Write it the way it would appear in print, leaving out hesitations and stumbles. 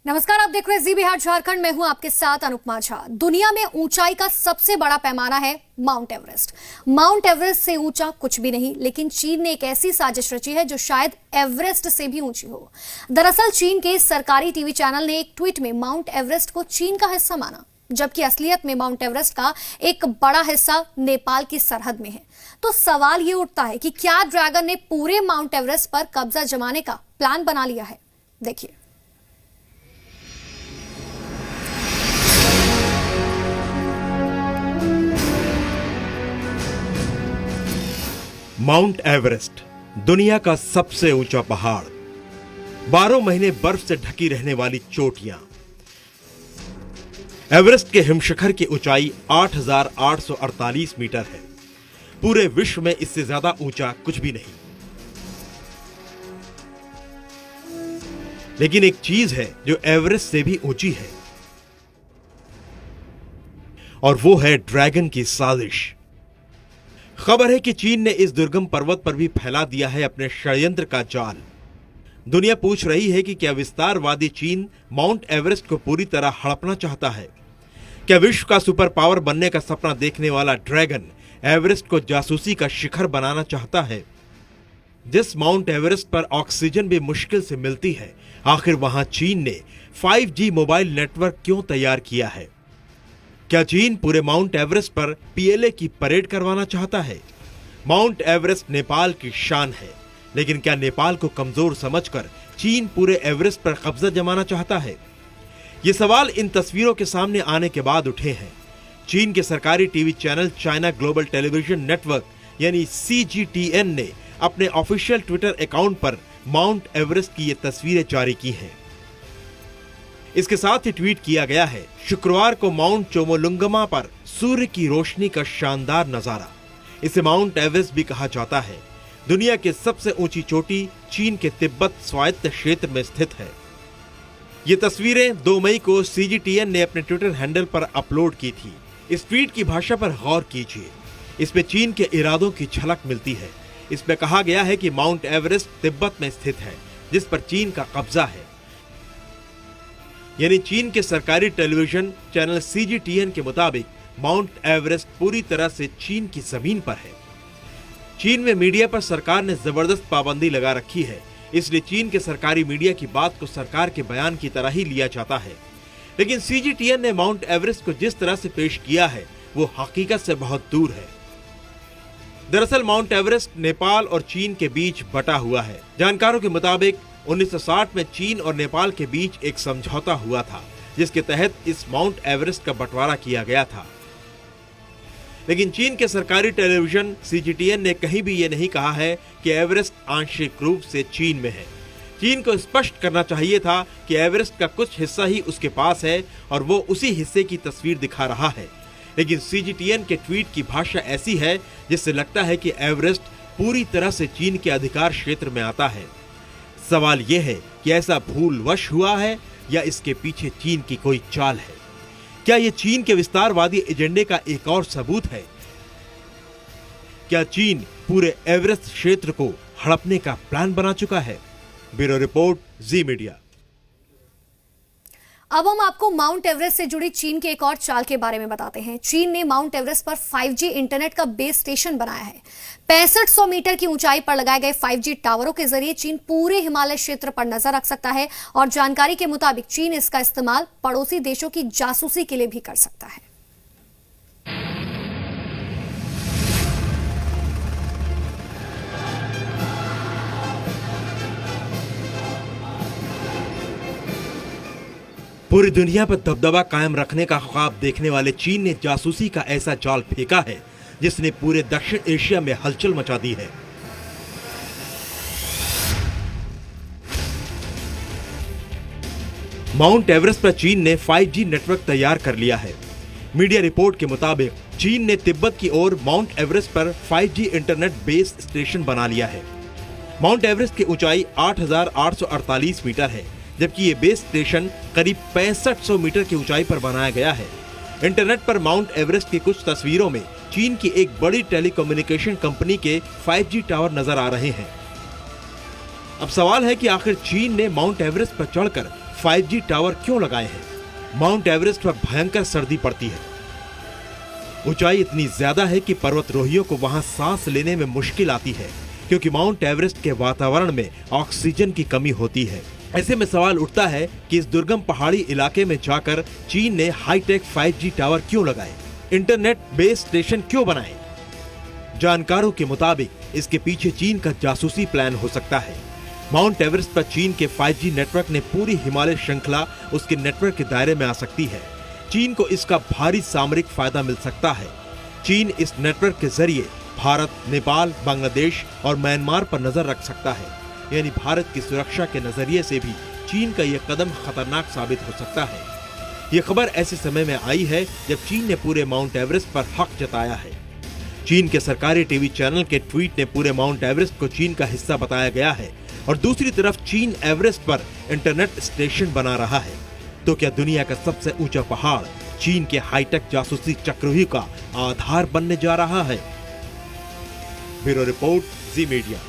नमस्कार, आप देख रहे हैं जी बिहार झारखंड। मैं हूं आपके साथ अनुपमा झा। दुनिया में ऊंचाई का सबसे बड़ा पैमाना है माउंट एवरेस्ट। माउंट एवरेस्ट से ऊंचा कुछ भी नहीं, लेकिन चीन ने एक ऐसी साजिश रची है जो शायद एवरेस्ट से भी ऊंची हो। दरअसल चीन के सरकारी टीवी चैनल ने एक ट्वीट में माउंट एवरेस्ट को चीन का हिस्सा माना, जबकि असलियत में माउंट एवरेस्ट का एक बड़ा हिस्सा नेपाल की सरहद में है। तो सवाल ये उठता है कि क्या ड्रैगन ने पूरे माउंट एवरेस्ट पर कब्जा जमाने का प्लान बना लिया है? देखिए। माउंट एवरेस्ट दुनिया का सबसे ऊंचा पहाड़, 12 महीने बर्फ से ढकी रहने वाली चोटियां। एवरेस्ट के हिमशिखर की ऊंचाई 8,848 मीटर है। पूरे विश्व में इससे ज्यादा ऊंचा कुछ भी नहीं। लेकिन एक चीज है जो एवरेस्ट से भी ऊंची है, और वो है ड्रैगन की साजिश। खबर है कि चीन ने इस दुर्गम पर्वत पर भी फैला दिया है अपने षड्यंत्र का जाल। दुनिया पूछ रही है कि क्या विस्तारवादी चीन माउंट एवरेस्ट को पूरी तरह हड़पना चाहता है? क्या विश्व का सुपर पावर बनने का सपना देखने वाला ड्रैगन एवरेस्ट को जासूसी का शिखर बनाना चाहता है? जिस माउंट एवरेस्ट पर ऑक्सीजन भी मुश्किल से मिलती है, आखिर वहां चीन ने 5G मोबाइल नेटवर्क क्यों तैयार किया है? क्या चीन पूरे माउंट एवरेस्ट पर PLA की परेड करवाना चाहता है? माउंट एवरेस्ट नेपाल की शान है, लेकिन क्या नेपाल को कमजोर समझकर चीन पूरे एवरेस्ट पर कब्जा जमाना चाहता है? ये सवाल इन तस्वीरों के सामने आने के बाद उठे हैं। चीन के सरकारी TV channel China global television network यानी CGTN ने अपने ऑफिशियल ट्विटर अकाउंट पर माउंट एवरेस्ट की ये तस्वीरें जारी की हैं। इसके साथ ही ट्वीट किया गया है, शुक्रवार को माउंट चोमोलुंगमा पर सूर्य की रोशनी का शानदार नजारा। इसे माउंट एवरेस्ट भी कहा जाता है। दुनिया की सबसे ऊंची चोटी चीन के तिब्बत स्वायत्त क्षेत्र में स्थित है। ये तस्वीरें 2 मई को CGTN ने अपने ट्विटर हैंडल पर अपलोड की थी। इस ट्वीट की भाषा पर गौर कीजिए। इसमें चीन के इरादों की झलक मिलती है। इसमें कहा गया है कि माउंट एवरेस्ट तिब्बत में स्थित है, जिस पर चीन का कब्जा है। यानी चीन के सरकारी टेलीविजन चैनल CGTN के मुताबिक माउंट एवरेस्ट पूरी तरह से चीन की जमीन पर है। चीन में मीडिया पर सरकार ने जबरदस्त पाबंदी लगा रखी है, इसलिए चीन के सरकारी मीडिया की बात को सरकार के बयान की तरह ही लिया जाता है। लेकिन CGTN ने माउंट एवरेस्ट को जिस तरह से पेश किया है, वो हकीकत से बहुत दूर है। दरअसल माउंट एवरेस्ट नेपाल और चीन के बीच बटा हुआ है। जानकारों के मुताबिक 1960 में चीन और नेपाल के बीच एक समझौता हुआ था, जिसके तहत इस माउंट एवरेस्ट का बंटवारा किया गया था। लेकिन चीन के सरकारी टेलीविजन CGTN ने कहीं भी ये नहीं कहा है कि एवरेस्ट आंशिक रूप से चीन में है। चीन को स्पष्ट करना चाहिए था कि एवरेस्ट का कुछ हिस्सा ही उसके पास है और वो उसी हिस्से की तस्वीर दिखा रहा है। लेकिन CGTN के ट्वीट की भाषा ऐसी है जिससे लगता है कि एवरेस्ट पूरी तरह से चीन के अधिकार क्षेत्र में आता है। सवाल यह है कि ऐसा भूलवश हुआ है या इसके पीछे चीन की कोई चाल है? क्या यह चीन के विस्तारवादी एजेंडे का एक और सबूत है? क्या चीन पूरे एवरेस्ट क्षेत्र को हड़पने का प्लान बना चुका है? ब्यूरो रिपोर्ट, जी मीडिया। अब हम आपको माउंट एवरेस्ट से जुड़ी चीन के एक और चाल के बारे में बताते हैं। चीन ने माउंट एवरेस्ट पर 5G इंटरनेट का बेस स्टेशन बनाया है। 6500 मीटर की ऊंचाई पर लगाए गए 5G टावरों के जरिए चीन पूरे हिमालय क्षेत्र पर नजर रख सकता है, और जानकारी के मुताबिक चीन इसका इस्तेमाल पड़ोसी देशों की जासूसी के लिए भी कर सकता है। पूरी दुनिया पर दबदबा कायम रखने का ख्वाब देखने वाले चीन ने जासूसी का ऐसा जाल फेंका है जिसने पूरे दक्षिण एशिया में हलचल मचा दी है। माउंट एवरेस्ट पर चीन ने 5G नेटवर्क तैयार कर लिया है। मीडिया रिपोर्ट के मुताबिक चीन ने तिब्बत की ओर माउंट एवरेस्ट पर 5G इंटरनेट बेस स्टेशन बना लिया है। माउंट एवरेस्ट की ऊंचाई 8,848 मीटर है, जबकि ये बेस स्टेशन करीब 6500 मीटर की ऊंचाई पर बनाया गया है। इंटरनेट पर माउंट एवरेस्ट की कुछ तस्वीरों में चीन की एक बड़ी टेलीकम्युनिकेशन कंपनी के 5G टावर नजर आ रहे हैं। अब सवाल है कि आखिर चीन ने माउंट एवरेस्ट पर चढ़कर 5G टावर क्यों लगाए हैं? माउंट एवरेस्ट पर भयंकर सर्दी पड़ती है। ऊंचाई इतनी ज्यादा है कि पर्वतारोहियों को वहां सांस लेने में मुश्किल आती है, क्योंकि माउंट एवरेस्ट के वातावरण में ऑक्सीजन की कमी होती है। ऐसे में सवाल उठता है कि इस दुर्गम पहाड़ी इलाके में जाकर चीन ने हाईटेक 5G टावर क्यों लगाए, इंटरनेट बेस स्टेशन क्यों बनाए? जानकारों के मुताबिक इसके पीछे चीन का जासूसी प्लान हो सकता है। माउंट एवरेस्ट पर चीन के 5G नेटवर्क ने पूरी हिमालय श्रृंखला उसके नेटवर्क के दायरे में आ सकती है। चीन को इसका भारी सामरिक फायदा मिल सकता है। चीन इस नेटवर्क के जरिए भारत, नेपाल, बांग्लादेश और म्यांमार पर नजर रख सकता है। यानी भारत की सुरक्षा के नजरिए से भी चीन का यह कदम खतरनाक साबित हो सकता है। यह खबर ऐसे समय में आई है जब चीन ने पूरे माउंट एवरेस्ट पर हक जताया है। चीन के सरकारी टीवी चैनल के ट्वीट ने पूरे माउंट एवरेस्ट को चीन का हिस्सा बताया गया है और दूसरी तरफ चीन एवरेस्ट पर इंटरनेट स्टेशन बना रहा है। तो क्या दुनिया का सबसे ऊंचा पहाड़ चीन के हाईटेक जासूसी चक्रव्यूह का आधार बनने जा रहा है? ब्यूरो रिपोर्ट, जी मीडिया।